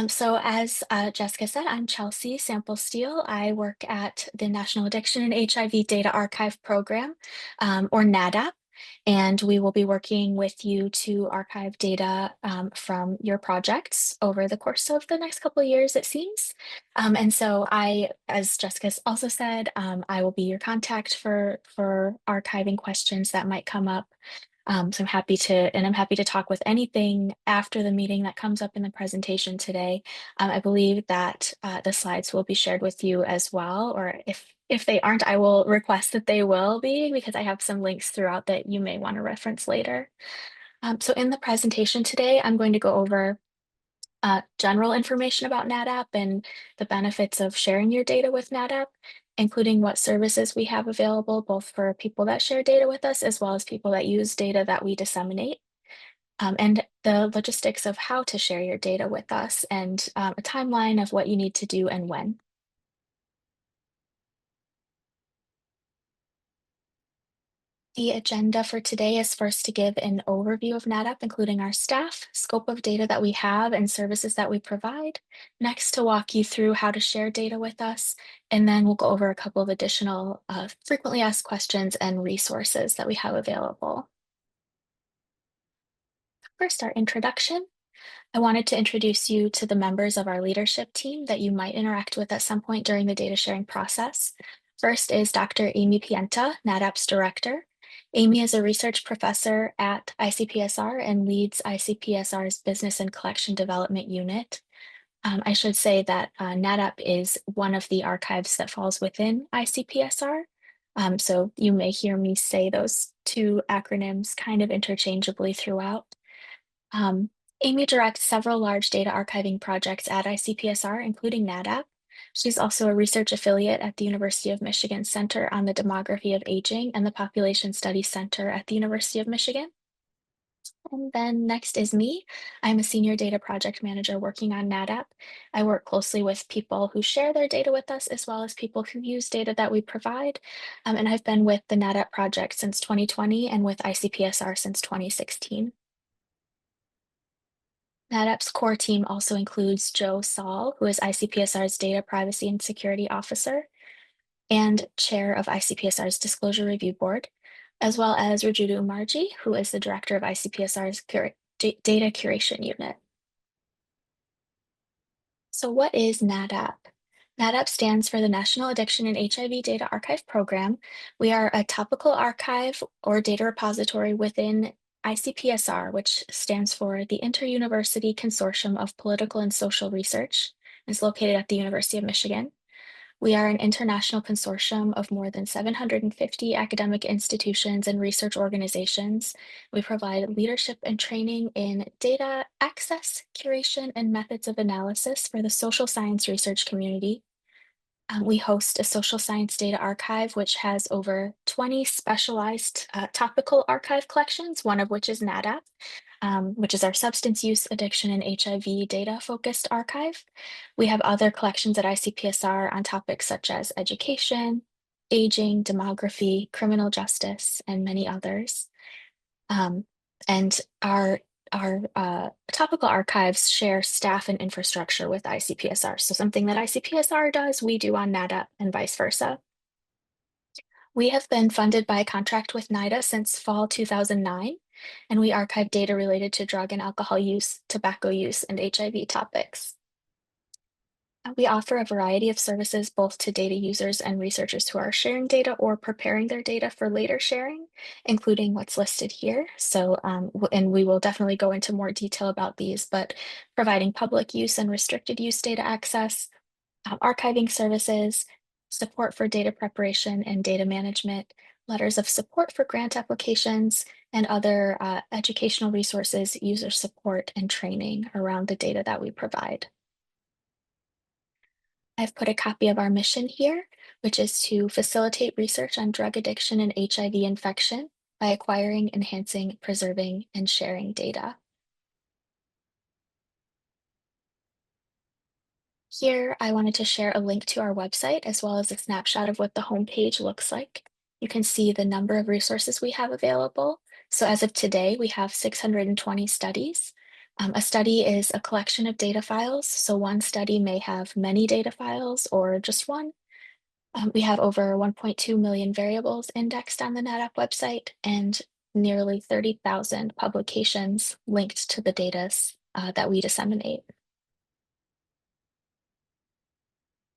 So as Jessica said, I'm Chelsea Sample Steele. I work at the National Addiction and HIV Data Archive Program, or NAHDAP, and we will be working with you to archive data from your projects over the course of the next couple of years, it seems. And so as Jessica also said, I will be your contact for archiving questions that might come up. So I'm happy to talk with anything after the meeting that comes up in the presentation today. I believe that the slides will be shared with you as well, or if they aren't, I will request that they will be because I have some links throughout that you may want to reference later. So in the presentation today, I'm going to go over general information about NAHDAP and the benefits of sharing your data with NAHDAP, including what services we have available, both for people that share data with us, as well as people that use data that we disseminate, and the logistics of how to share your data with us, and a timeline of what you need to do and when. The agenda for today is first to give an overview of NAHDAP, including our staff, scope of data that we have, and services that we provide. Next, to walk you through how to share data with us, and then we'll go over a couple of additional frequently asked questions and resources that we have available. First, our introduction. I wanted to introduce you to the members of our leadership team that you might interact with at some point during the data sharing process. First is Dr. Amy Pienta, NAHDAP's director. Amy is a research professor at ICPSR and leads ICPSR's Business and Collection Development Unit. I should say that NAHDAP is one of the archives that falls within ICPSR. So you may hear me say those two acronyms kind of interchangeably throughout. Um, Amy directs several large data archiving projects at ICPSR, including NAHDAP. She's also a research affiliate at the University of Michigan Center on the Demography of Aging and the Population Studies Center at the University of Michigan. And then next is me. I'm a senior data project manager working on NAHDAP. I work closely with people who share their data with us, as well as people who use data that we provide. And I've been with the NAHDAP project since 2020 and with ICPSR since 2016. NAHDAP's core team also includes Joe Saul, who is ICPSR's Data Privacy and Security Officer and chair of ICPSR's Disclosure Review Board, as well as Rajudu Umarji, who is the director of ICPSR's Data Curation Unit. So what is NAHDAP? NAHDAP stands for the National Addiction and HIV Data Archive Program. We are a topical archive or data repository within ICPSR, which stands for the Inter-University Consortium of Political and Social Research. It's located at the University of Michigan. We are an international consortium of more than 750 academic institutions and research organizations. We provide leadership and training in data access, curation, and methods of analysis for the social science research community. We host a social science data archive, which has over 20 specialized topical archive collections, one of which is NAHDAP, which is our substance use, addiction, and HIV data focused archive. We have other collections at ICPSR on topics such as education, aging, demography, criminal justice, and many others. And our topical archives share staff and infrastructure with ICPSR. So something that ICPSR does, we do on NAHDAP and vice versa. We have been funded by a contract with NIDA since fall 2009, and we archive data related to drug and alcohol use, tobacco use, and HIV topics. We offer a variety of services both to data users and researchers who are sharing data or preparing their data for later sharing, including what's listed here. So, and we will definitely go into more detail about these, but providing public use and restricted use data access, archiving services, support for data preparation and data management, letters of support for grant applications, and other educational resources, user support, and training around the data that we provide. I've put a copy of our mission here, which is to facilitate research on drug addiction and HIV infection by acquiring, enhancing, preserving, and sharing data. Here, I wanted to share a link to our website as well as a snapshot of what the homepage looks like. You can see the number of resources we have available. So as of today, we have 620 studies. A study is a collection of data files, so one study may have many data files or just one. We have over 1.2 million variables indexed on the NAHDAP website and nearly 30,000 publications linked to the data that we disseminate.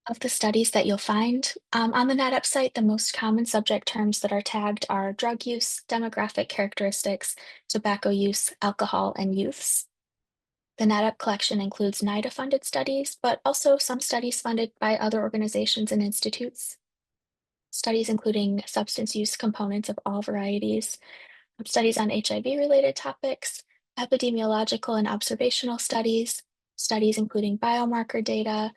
Of the studies that you'll find on the NAHDAP site, the most common subject terms that are tagged are drug use, demographic characteristics, tobacco use, alcohol, and youths. The NAHDAP collection includes NIDA-funded studies, but also some studies funded by other organizations and institutes. Studies including substance use components of all varieties, studies on HIV-related topics, epidemiological and observational studies, studies including biomarker data,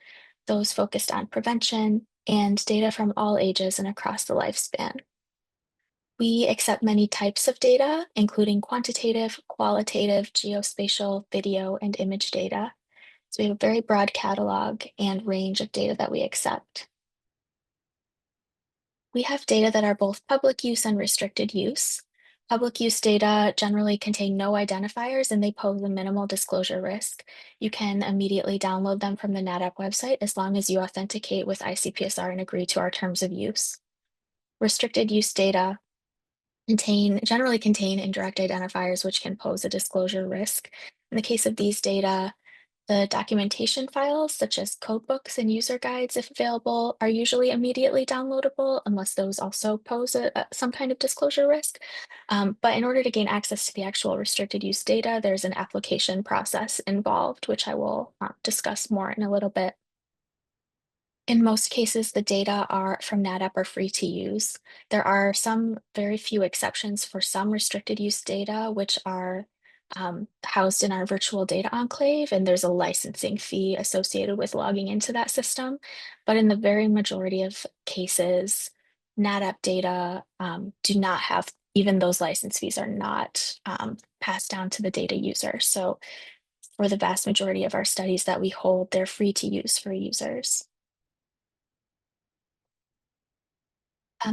those focused on prevention, and data from all ages and across the lifespan. We accept many types of data, including quantitative, qualitative, geospatial, video, and image data. So we have a very broad catalog and range of data that we accept. We have data that are both public use and restricted use. Public use data generally contain no identifiers and they pose a minimal disclosure risk. You can immediately download them from the NAHDAP website as long as you authenticate with ICPSR and agree to our terms of use. Restricted use data generally contain indirect identifiers which can pose a disclosure risk. In the case of these data, the documentation files, such as codebooks and user guides, if available, are usually immediately downloadable unless those also pose some kind of disclosure risk. But in order to gain access to the actual restricted use data, there's an application process involved, which I will discuss more in a little bit. In most cases, the data are from NAHDAP are free to use. There are some very few exceptions for some restricted use data, which are housed in our virtual data enclave, and there's a licensing fee associated with logging into that system. But in the very majority of cases, NAHDAP data do not have, even those license fees are not passed down to the data user. So for the vast majority of our studies that we hold, they're free to use for users.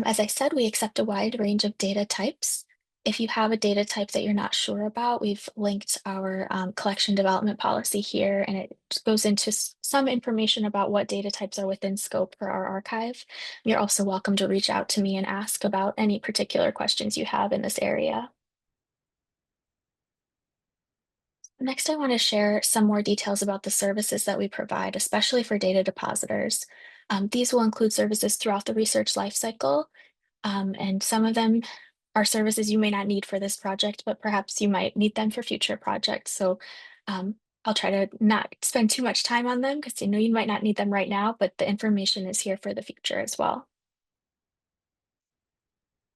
As I said, we accept a wide range of data types. If you have a data type that you're not sure about, we've linked our collection development policy here, and it goes into some information about what data types are within scope for our archive. You're also welcome to reach out to me and ask about any particular questions you have in this area. Next, I want to share some more details about the services that we provide, especially for data depositors. These will include services throughout the research lifecycle, and some of them are services you may not need for this project, but perhaps you might need them for future projects. So I'll try to not spend too much time on them because you know you might not need them right now, but the information is here for the future as well.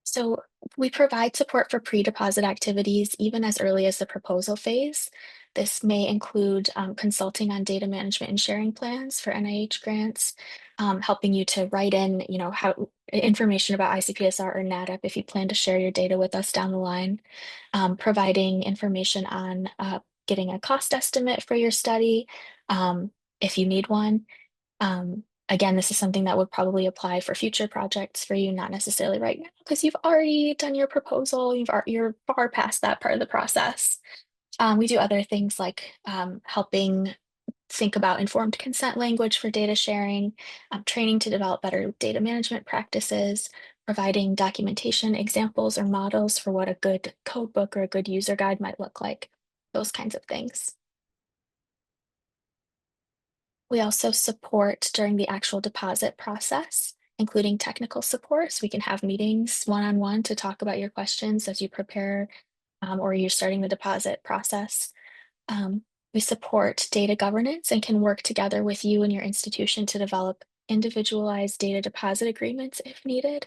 So we provide support for pre-deposit activities even as early as the proposal phase. This may include consulting on data management and sharing plans for NIH grants, helping you to write in, how information about ICPSR or NAHDAP if you plan to share your data with us down the line, providing information on getting a cost estimate for your study if you need one. Again, this is something that would probably apply for future projects for you, not necessarily right now, because you've already done your proposal, you're far past that part of the process. We do other things like helping think about informed consent language for data sharing, training to develop better data management practices, providing documentation examples or models for what a good code book or a good user guide might look like, those kinds of things. We also support during the actual deposit process, including technical support. So we can have meetings one-on-one to talk about your questions as you prepare or you're starting the deposit process. Um, we support data governance and can work together with you and your institution to develop individualized data deposit agreements if needed.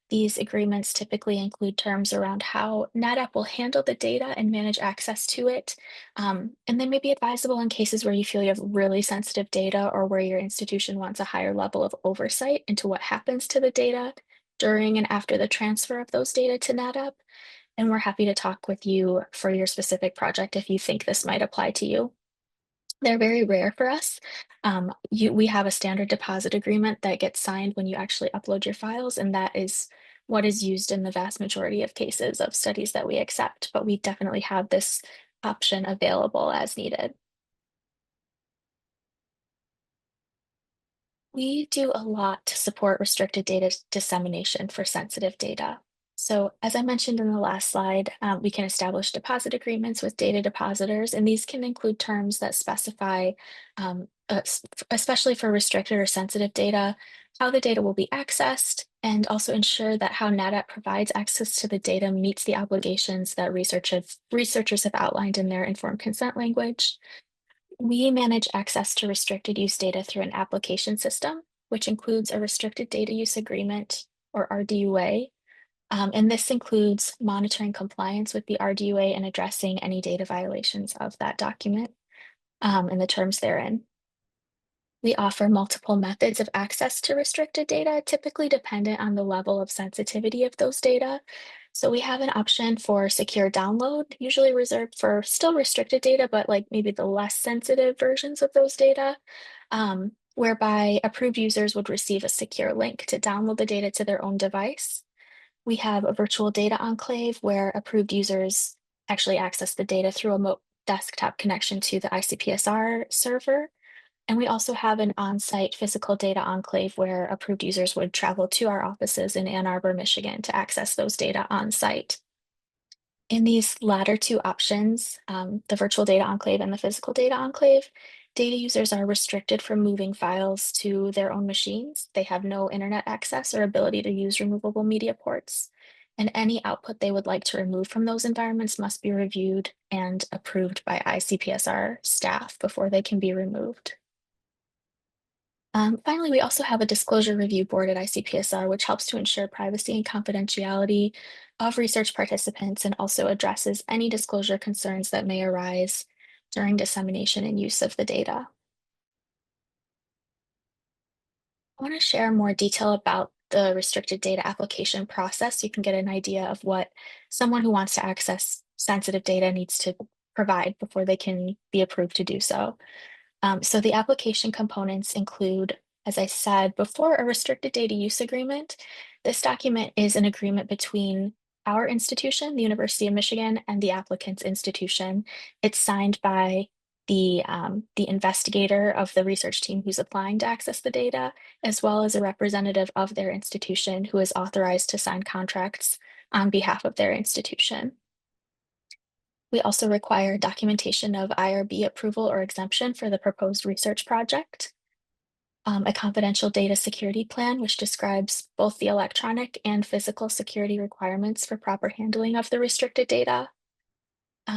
These agreements typically include terms around how NAHDAP will handle the data and manage access to it. And they may be advisable in cases where you feel you have really sensitive data or where your institution wants a higher level of oversight into what happens to the data during and after the transfer of those data to NAHDAP. And we're happy to talk with you for your specific project if you think this might apply to you. They're very rare for us. We have a standard deposit agreement that gets signed when you actually upload your files, and that is what is used in the vast majority of cases of studies that we accept. But we definitely have this option available as needed. We do a lot to support restricted data dissemination for sensitive data. So, as I mentioned in the last slide, we can establish deposit agreements with data depositors, and these can include terms that specify, especially for restricted or sensitive data, how the data will be accessed, and also ensure that how NAHDAP provides access to the data meets the obligations that researchers have outlined in their informed consent language. We manage access to restricted use data through an application system, which includes a restricted data use agreement or RDUA. And this includes monitoring compliance with the RDUA and addressing any data violations of that document and the terms therein. We offer multiple methods of access to restricted data, typically dependent on the level of sensitivity of those data. So we have an option for secure download, usually reserved for still restricted data, but like maybe the less sensitive versions of those data, whereby approved users would receive a secure link to download the data to their own device. We have a virtual data enclave where approved users actually access the data through a desktop connection to the ICPSR server. And we also have an on-site physical data enclave where approved users would travel to our offices in Ann Arbor, Michigan to access those data on site. In these latter two options, the virtual data enclave and the physical data enclave, data users are restricted from moving files to their own machines. They have no internet access or ability to use removable media ports. And any output they would like to remove from those environments must be reviewed and approved by ICPSR staff before they can be removed. Finally, we also have a disclosure review board at ICPSR, which helps to ensure privacy and confidentiality of research participants and also addresses any disclosure concerns that may arise during dissemination and use of the data. I want to share more detail about the restricted data application process so you can get an idea of what someone who wants to access sensitive data needs to provide before they can be approved to do so. So the application components include, as I said before, a restricted data use agreement. This document is an agreement between our institution, the University of Michigan, and the applicant's institution. It's signed by the investigator of the research team who's applying to access the data, as well as a representative of their institution who is authorized to sign contracts on behalf of their institution. We also require documentation of IRB approval or exemption for the proposed research project, a confidential data security plan, which describes both the electronic and physical security requirements for proper handling of the restricted data.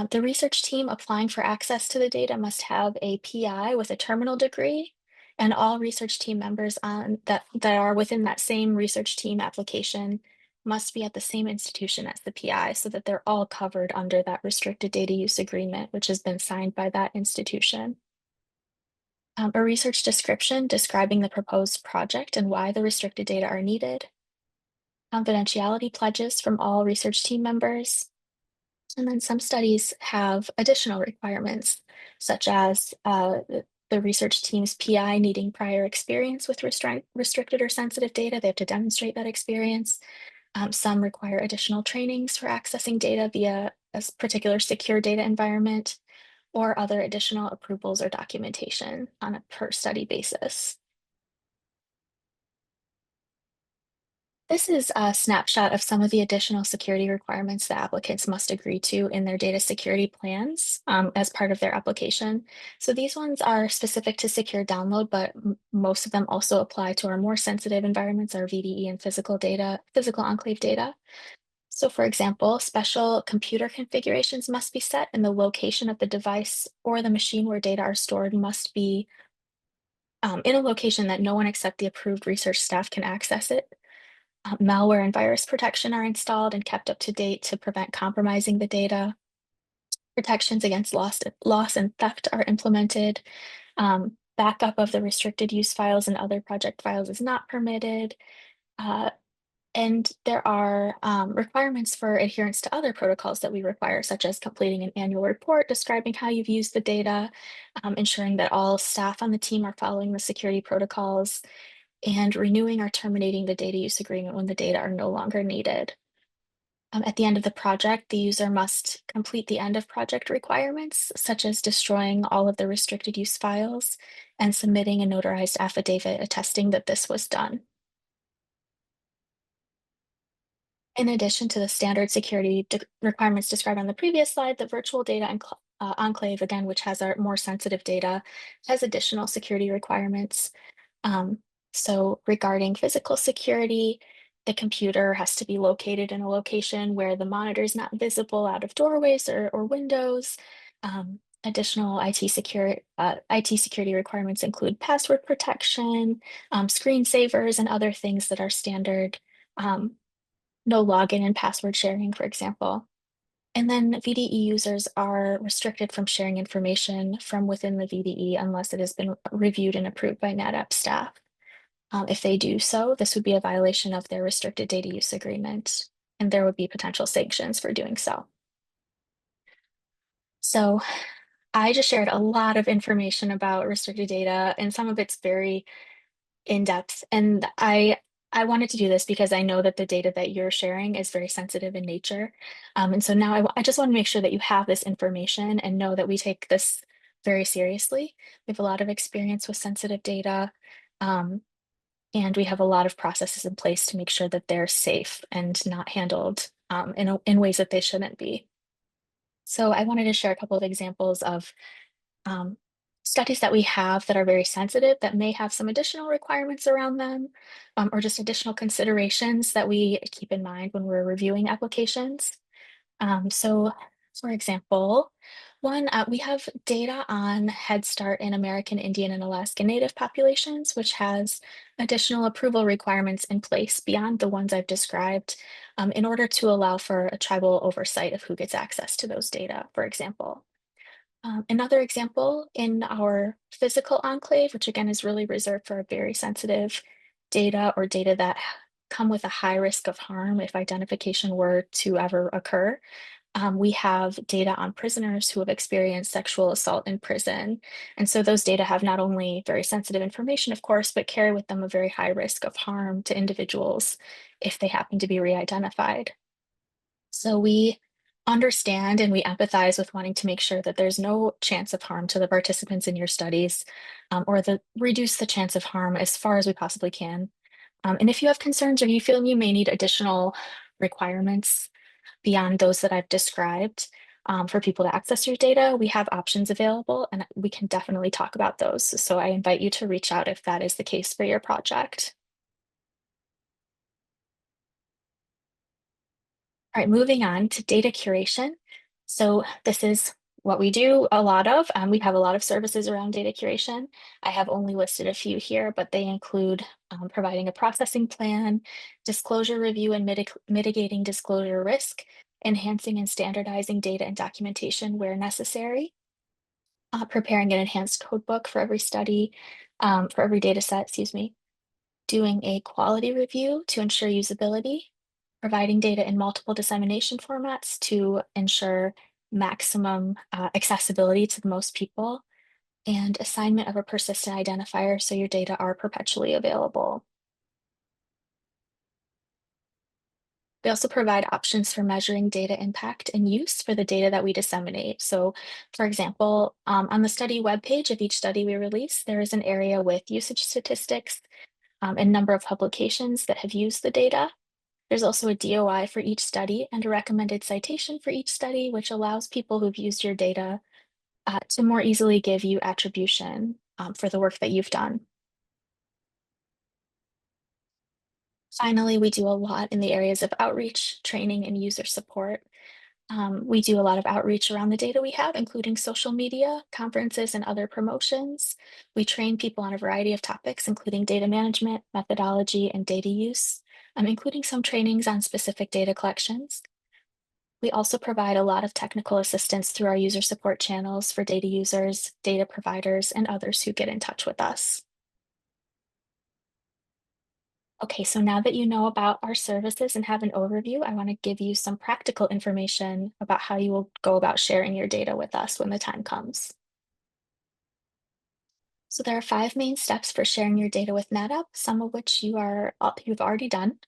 The research team applying for access to the data must have a PI with a terminal degree, and all research team members that are within that same research team application must be at the same institution as the PI so that they're all covered under that restricted data use agreement, which has been signed by that institution. A research description describing the proposed project and why the restricted data are needed. Confidentiality pledges from all research team members. And then some studies have additional requirements, such as the research team's PI needing prior experience with restricted or sensitive data. They have to demonstrate that experience. Some require additional trainings for accessing data via a particular secure data environment or other additional approvals or documentation on a per study basis. This is a snapshot of some of the additional security requirements that applicants must agree to in their data security plans as part of their application. So these ones are specific to secure download, but most of them also apply to our more sensitive environments, our VDE and physical enclave data. So for example, special computer configurations must be set and the location of the device or the machine where data are stored must be in a location that no one except the approved research staff can access it. Malware and virus protection are installed and kept up to date to prevent compromising the data. Protections against loss and theft are implemented. Backup of the restricted use files and other project files is not permitted. Uh, and there are requirements for adherence to other protocols that we require, such as completing an annual report describing how you've used the data, ensuring that all staff on the team are following the security protocols, and renewing or terminating the data use agreement when the data are no longer needed. At the end of the project, the user must complete the end of project requirements, such as destroying all of the restricted use files and submitting a notarized affidavit attesting that this was done. In addition to the standard security requirements described on the previous slide, the virtual data enclave, again, which has our more sensitive data, has additional security requirements. Um, so regarding physical security, the computer has to be located in a location where the monitor is not visible out of doorways or windows. Additional IT security requirements include password protection, screensavers, and other things that are standard. Um, no login and password sharing, for example. And then VDE users are restricted from sharing information from within the VDE unless it has been reviewed and approved by NAHDAP staff. If they do so, this would be a violation of their restricted data use agreement, and there would be potential sanctions for doing so. So I just shared a lot of information about restricted data, and some of it's very in depth. And I wanted to do this because I know that the data that you're sharing is very sensitive in nature. And so now I just want to make sure that you have this information and know that we take this very seriously. We have a lot of experience with sensitive data. Um, and we have a lot of processes in place to make sure that they're safe and not handled in ways that they shouldn't be. So I wanted to share a couple of examples of um, studies that we have that are very sensitive that may have some additional requirements around them, or just additional considerations that we keep in mind when we're reviewing applications. So, for example, we have data on Head Start in American Indian and Alaska Native populations, which has additional approval requirements in place beyond the ones I've described, in order to allow for a tribal oversight of who gets access to those data, for example. Another example in our physical enclave, which again is really reserved for very sensitive data or data that come with a high risk of harm if identification were to ever occur. We have data on prisoners who have experienced sexual assault in prison. And so those data have not only very sensitive information, of course, but carry with them a very high risk of harm to individuals if they happen to be re-identified. So we understand and we empathize with wanting to make sure that there's no chance of harm to the participants in your studies, or reduce the chance of harm as far as we possibly can. And if you have concerns or you feel you may need additional requirements beyond those that I've described, for people to access your data, we have options available and we can definitely talk about those. So I invite you to reach out if that is the case for your project. All right, moving on to data curation. So this is what we do a lot of. We have a lot of services around data curation. I have only listed a few here, but they include providing a processing plan, disclosure review and mitigating disclosure risk, enhancing and standardizing data and documentation where necessary, preparing an enhanced code book for every study, for every data set, excuse me, doing a quality review to ensure usability, providing data in multiple dissemination formats to ensure maximum accessibility to the most people, and assignment of a persistent identifier so your data are perpetually available. We also provide options for measuring data impact and use for the data that we disseminate. So, for example, on the study webpage of each study we release, there is an area with usage statistics and number of publications that have used the data. There's also a DOI for each study and a recommended citation for each study, which allows people who've used your data to more easily give you attribution for the work that you've done. Finally, we do a lot in the areas of outreach, training, and user support. We do a lot of outreach around the data we have, including social media, conferences, and other promotions. We train people on a variety of topics, including data management, methodology, and data use, including some trainings on specific data collections. We also provide a lot of technical assistance through our user support channels for data users, data providers, and others who get in touch with us. Okay, so now that you know about our services and have an overview, I want to give you some practical information about how you will go about sharing your data with us when the time comes. So there are 5 main steps for sharing your data with NetApp, some of which you've already done.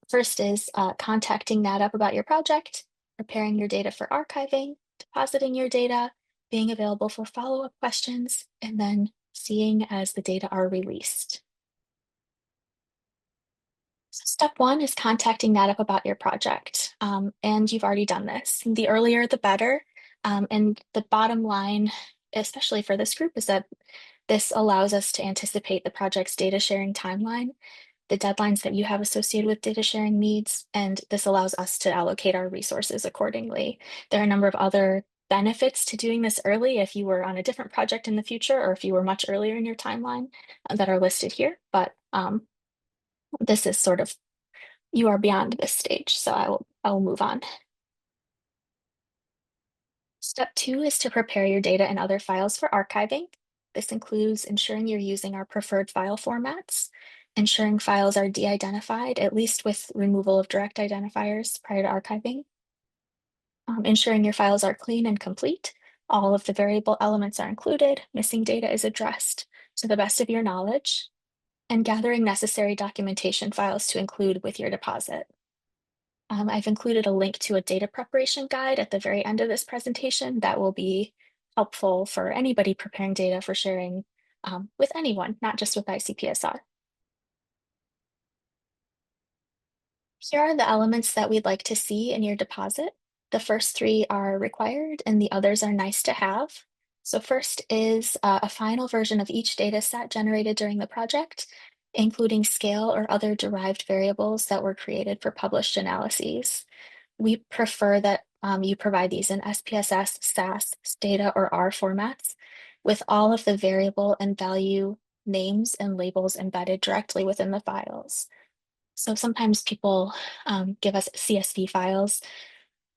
First is contacting NAHDAP about your project, preparing your data for archiving, depositing your data, being available for follow-up questions, and then seeing as the data are released. So step one is contacting NAHDAP about your project, and you've already done this. The earlier, the better. And the bottom line, especially for this group, is that this allows us to anticipate the project's data sharing timeline, the deadlines that you have associated with data sharing needs, and this allows us to allocate our resources accordingly. There are a number of other benefits to doing this early if you were on a different project in the future or if you were much earlier in your timeline that are listed here, but this is sort of, you are beyond this stage, so I will move on. Step two is to prepare your data and other files for archiving. This includes ensuring you're using our preferred file formats, ensuring files are de-identified, at least with removal of direct identifiers prior to archiving, ensuring your files are clean and complete, all of the variable elements are included, missing data is addressed to the best of your knowledge, and gathering necessary documentation files to include with your deposit. I've included a link to a data preparation guide at the very end of this presentation that will be helpful for anybody preparing data for sharing with anyone, not just with ICPSR. Here are the elements that we'd like to see in your deposit. The first three are required and the others are nice to have. So first is a final version of each data set generated during the project, including scale or other derived variables that were created for published analyses. We prefer that you provide these in SPSS, SAS, Stata, or R formats with all of the variable and value names and labels embedded directly within the files. So sometimes people give us CSV files,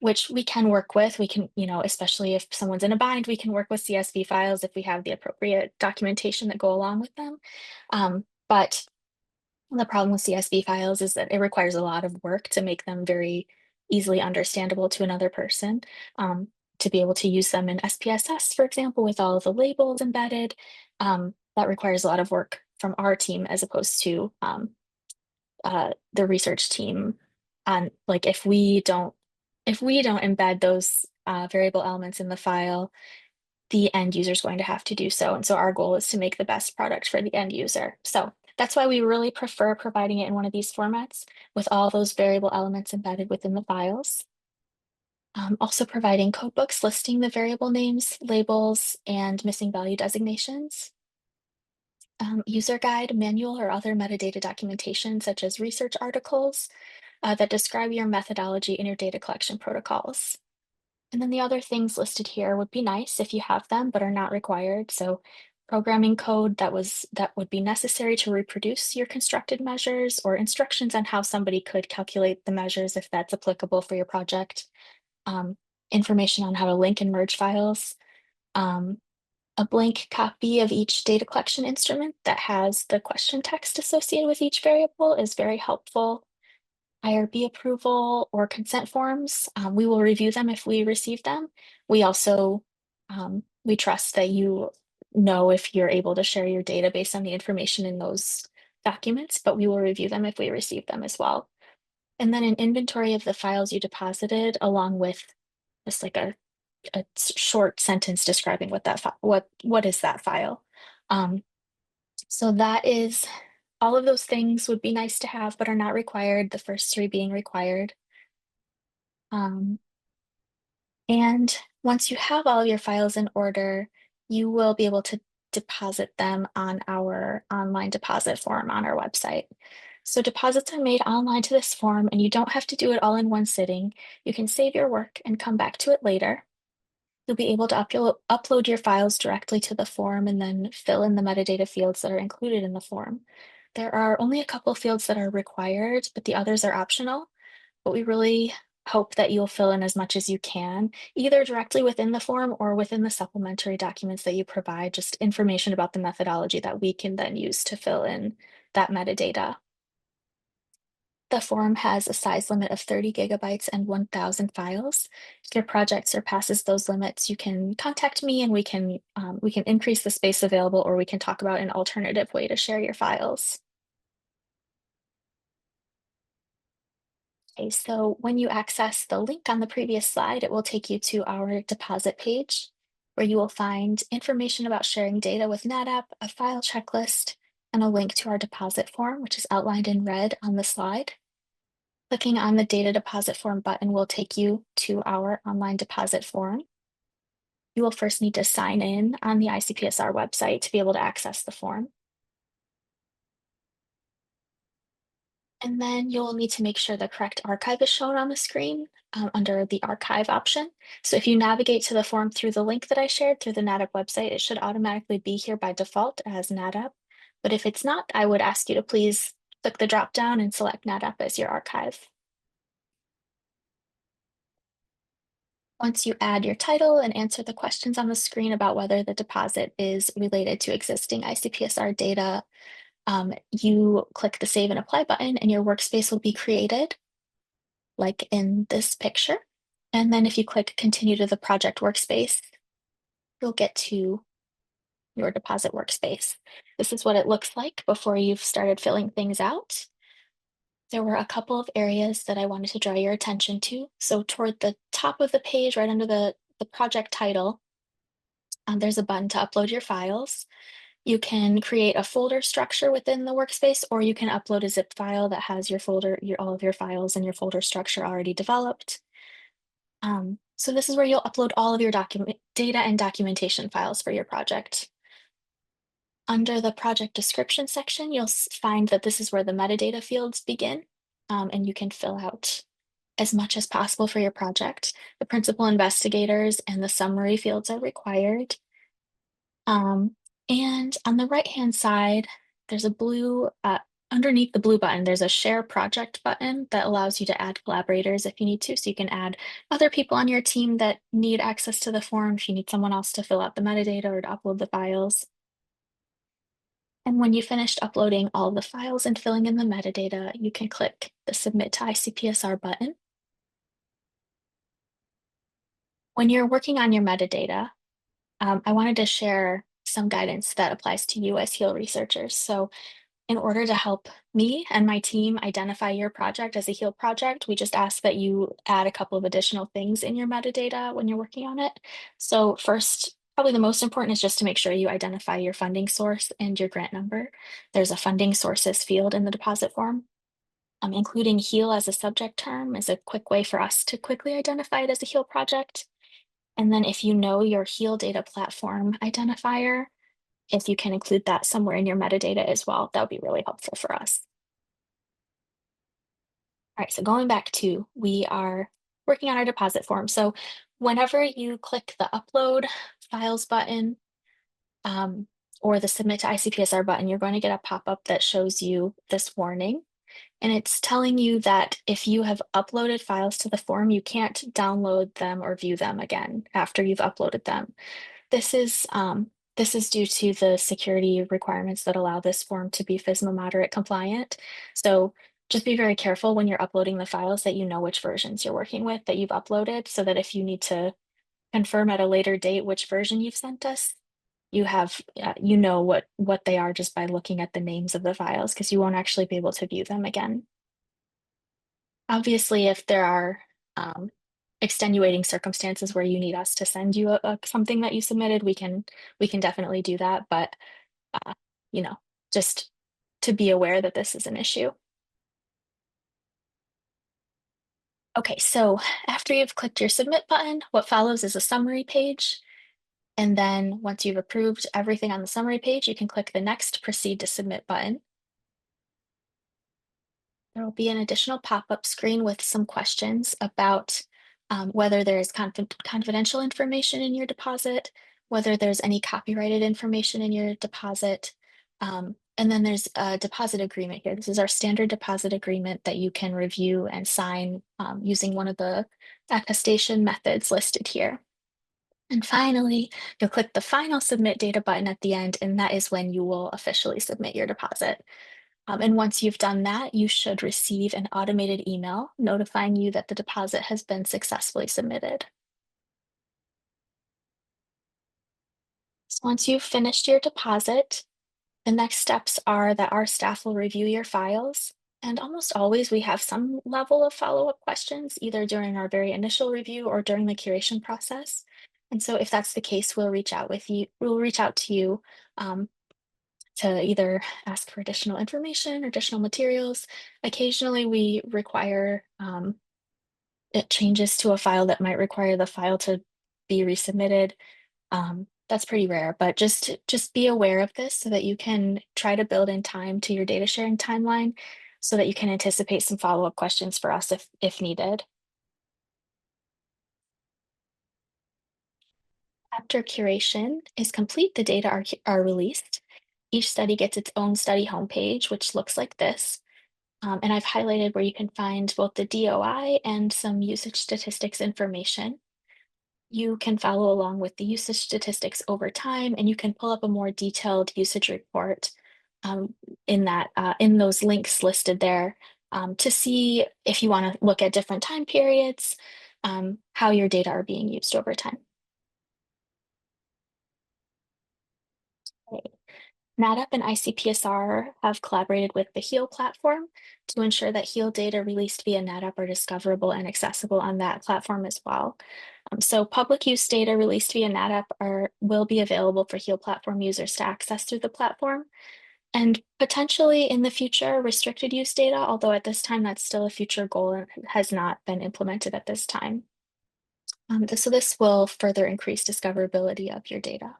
which we can work with. We can, especially if someone's in a bind, we can work with CSV files if we have the appropriate documentation that go along with them. But the problem with CSV files is that it requires a lot of work to make them very easily understandable to another person. To be able to use them in SPSS, for example, with all of the labels embedded, that requires a lot of work from our team as opposed to the research team. On like if we don't embed those variable elements in the file, the end user is going to have to do so. And so our goal is to make the best product for the end user. So that's why we really prefer providing it in one of these formats with all those variable elements embedded within the files. Also providing codebooks listing the variable names, labels, and missing value designations. User guide, manual, or other metadata documentation, such as research articles that describe your methodology and your data collection protocols. And then the other things listed here would be nice if you have them, but are not required. So programming code that would be necessary to reproduce your constructed measures or instructions on how somebody could calculate the measures if that's applicable for your project. Information on how to link and merge files. A blank copy of each data collection instrument that has the question text associated with each variable is very helpful. IRB approval or consent forms. We will review them if we receive them. We also, we trust that you know if you're able to share your data based on the information in those documents, but we will review them if we receive them as well. And then an inventory of the files you deposited along with just like a short sentence describing what is that file. So that is all of those things would be nice to have, but are not required, the first three being required. And once you have all of your files in order, you will be able to deposit them on our online deposit form on our website. So deposits are made online to this form, and you don't have to do it all in one sitting. You can save your work and come back to it later. You'll be able to upload your files directly to the form and then fill in the metadata fields that are included in the form. There are only a couple fields that are required, but the others are optional. But we really hope that you'll fill in as much as you can, either directly within the form or within the supplementary documents that you provide, just information about the methodology that we can then use to fill in that metadata. The form has a size limit of 30 gigabytes and 1,000 files. If your project surpasses those limits, you can contact me and we can increase the space available, or we can talk about an alternative way to share your files. Okay, so when you access the link on the previous slide, it will take you to our deposit page, where you will find information about sharing data with NAHDAP, a file checklist, and a link to our deposit form, which is outlined in red on the slide. Clicking on the data deposit form button will take you to our online deposit form. You will first need to sign in on the ICPSR website to be able to access the form. And then you'll need to make sure the correct archive is shown on the screen under the archive option. So if you navigate to the form through the link that I shared through the NAHDAP website, it should automatically be here by default as NAHDAP. But if it's not, I would ask you to please click the drop down and select NAHDAP as your archive. Once you add your title and answer the questions on the screen about whether the deposit is related to existing ICPSR data, you click the Save and Apply button and your workspace will be created, like in this picture. And then if you click Continue to the project workspace, you'll get to your deposit workspace. This is what it looks like before you've started filling things out. There were a couple of areas that I wanted to draw your attention to. So toward the top of the page, right under the project title, there's a button to upload your files. You can create a folder structure within the workspace, or you can upload a zip file that has your folder, all of your files and your folder structure already developed. So this is where you'll upload all of your data and documentation files for your project. Under the project description section, you'll find that this is where the metadata fields begin, and you can fill out as much as possible for your project. The principal investigators and the summary fields are required. And on the right-hand side, there's a underneath the blue button, there's a share project button that allows you to add collaborators if you need to. So you can add other people on your team that need access to the form if you need someone else to fill out the metadata or to upload the files. And when you finished uploading all the files and filling in the metadata, you can click the Submit to ICPSR button. When you're working on your metadata, I wanted to share some guidance that applies to you as HEAL researchers. So in order to help me and my team identify your project as a HEAL project, we just ask that you add a couple of additional things in your metadata when you're working on it. So first, probably the most important is just to make sure you identify your funding source and your grant number. There's a funding sources field in the deposit form. Including HEAL as a subject term is a quick way for us to quickly identify it as a HEAL project. And then if you know your HEAL data platform identifier, if you can include that somewhere in your metadata as well, that would be really helpful for us. All right, so going back to, we are working on our deposit form. So whenever you click the upload files button or the submit to ICPSR button, you're going to get a pop-up that shows you this warning. And it's telling you that if you have uploaded files to the form, you can't download them or view them again after you've uploaded them. This is due to the security requirements that allow this form to be FSMA moderate compliant. So just be very careful when you're uploading the files that you know which versions you're working with that you've uploaded, so that if you need to confirm at a later date which version you've sent us, you have you know what they are just by looking at the names of the files, because you won't actually be able to view them again. Obviously, if there are extenuating circumstances where you need us to send you something that you submitted, we can definitely do that. But you know, just to be aware that this is an issue. Okay, so after you've clicked your submit button, what follows is a summary page. And then once you've approved everything on the summary page, you can click the next Proceed to Submit button. There will be an additional pop-up screen with some questions about whether there is confidential information in your deposit, whether there's any copyrighted information in your deposit, and then there's a deposit agreement here. This is our standard deposit agreement that you can review and sign using one of the attestation methods listed here. And finally, you'll click the final Submit Data button at the end, and that is when you will officially submit your deposit. And once you've done that, you should receive an automated email notifying you that the deposit has been successfully submitted. So once you've finished your deposit, the next steps are that our staff will review your files. And almost always we have some level of follow-up questions, either during our very initial review or during the curation process. And so if that's the case, we'll reach out to you um, to either ask for additional information or additional materials. Occasionally we require it changes to a file that might require the file to be resubmitted. That's pretty rare, but just be aware of this so that you can try to build in time to your data sharing timeline so that you can anticipate some follow-up questions for us if needed. After curation is complete, the data are released. Each study gets its own study homepage, which looks like this. And I've highlighted where you can find both the DOI and some usage statistics information. You can follow along with the usage statistics over time, and you can pull up a more detailed usage report um, in those links listed there to see if you want to look at different time periods, how your data are being used over time. Okay. NAHDAP and ICPSR have collaborated with the HEAL platform to ensure that HEAL data released via NAHDAP are discoverable and accessible on that platform as well. So public use data released via NAHDAP will be available for HEAL platform users to access through the platform. And potentially in the future, restricted use data, although at this time that's still a future goal and has not been implemented at this time. So this will further increase discoverability of your data.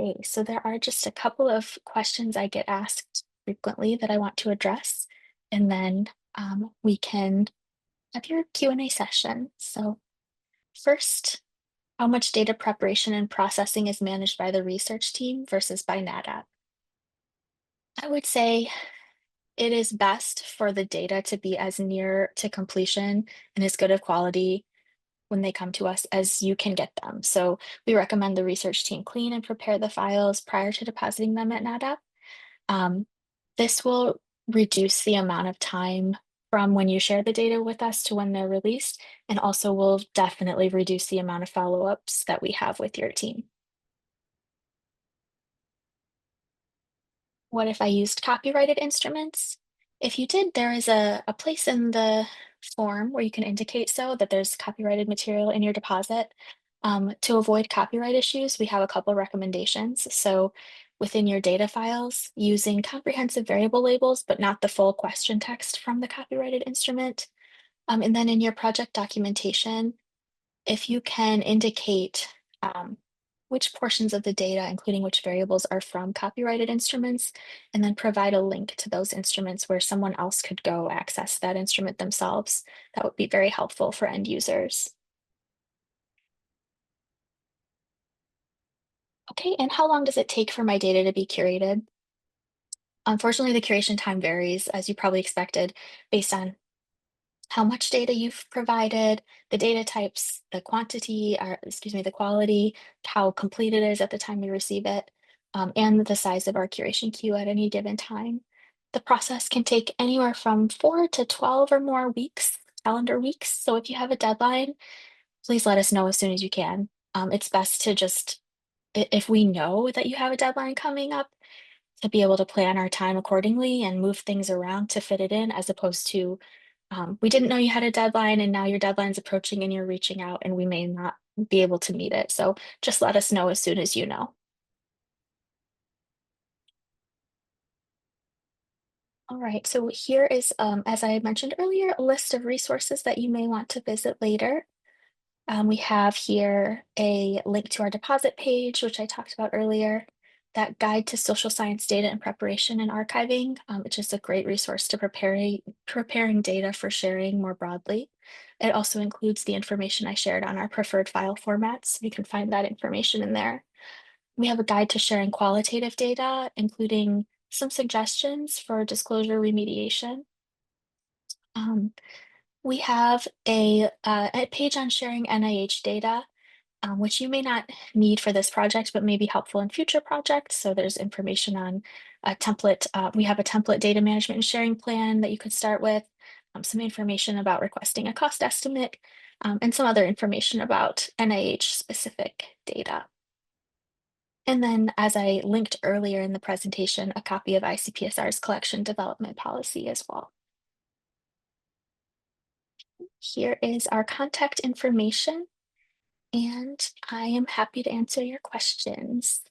Okay, so there are just a couple of questions I get asked frequently that I want to address, and then we can have your Q&A session. So first, how much data preparation and processing is managed by the research team versus by NAHDAP? I would say it is best for the data to be as near to completion and as good of quality when they come to us as you can get them. So we recommend the research team clean and prepare the files prior to depositing them at NAHDAP. Um, this will reduce the amount of time from when you share the data with us to when they're released, and also will definitely reduce the amount of follow-ups that we have with your team. What if I used copyrighted instruments? If you did, there is a place in the form where you can indicate so that there's copyrighted material in your deposit. To avoid copyright issues, we have a couple recommendations. So within your data files, using comprehensive variable labels, but not the full question text from the copyrighted instrument. And then in your project documentation, if you can indicate which portions of the data, including which variables, are from copyrighted instruments, and then provide a link to those instruments where someone else could go access that instrument themselves, that would be very helpful for end users. Okay, and how long does it take for my data to be curated? Unfortunately, the curation time varies, as you probably expected, based on how much data you've provided, the data types, the quantity, or excuse me, the quality, how complete it is at the time we receive it, and the size of our curation queue at any given time. The process can take anywhere from 4 to 12 or more weeks, calendar weeks. So if you have a deadline, please let us know as soon as you can. It's best to just, if we know that you have a deadline coming up, to be able to plan our time accordingly and move things around to fit it in, as opposed to we didn't know you had a deadline and now your deadline's approaching and you're reaching out and we may not be able to meet it. So just let us know as soon as you know. All right, so here is, as I mentioned earlier, a list of resources that you may want to visit later. We have here a link to our deposit page, which I talked about earlier, that guide to social science data and preparation and archiving, which is a great resource to preparing data for sharing more broadly. It also includes the information I shared on our preferred file formats. You can find that information in there. We have a guide to sharing qualitative data, including some suggestions for disclosure remediation. Um, we have a page on sharing NIH data, which you may not need for this project, but may be helpful in future projects. So there's information on a template. We have a template data management and sharing plan that you could start with, some information about requesting a cost estimate, and some other information about NIH specific data. And then, as I linked earlier in the presentation, a copy of ICPSR's collection development policy as well. Here is our contact information, and I am happy to answer your questions.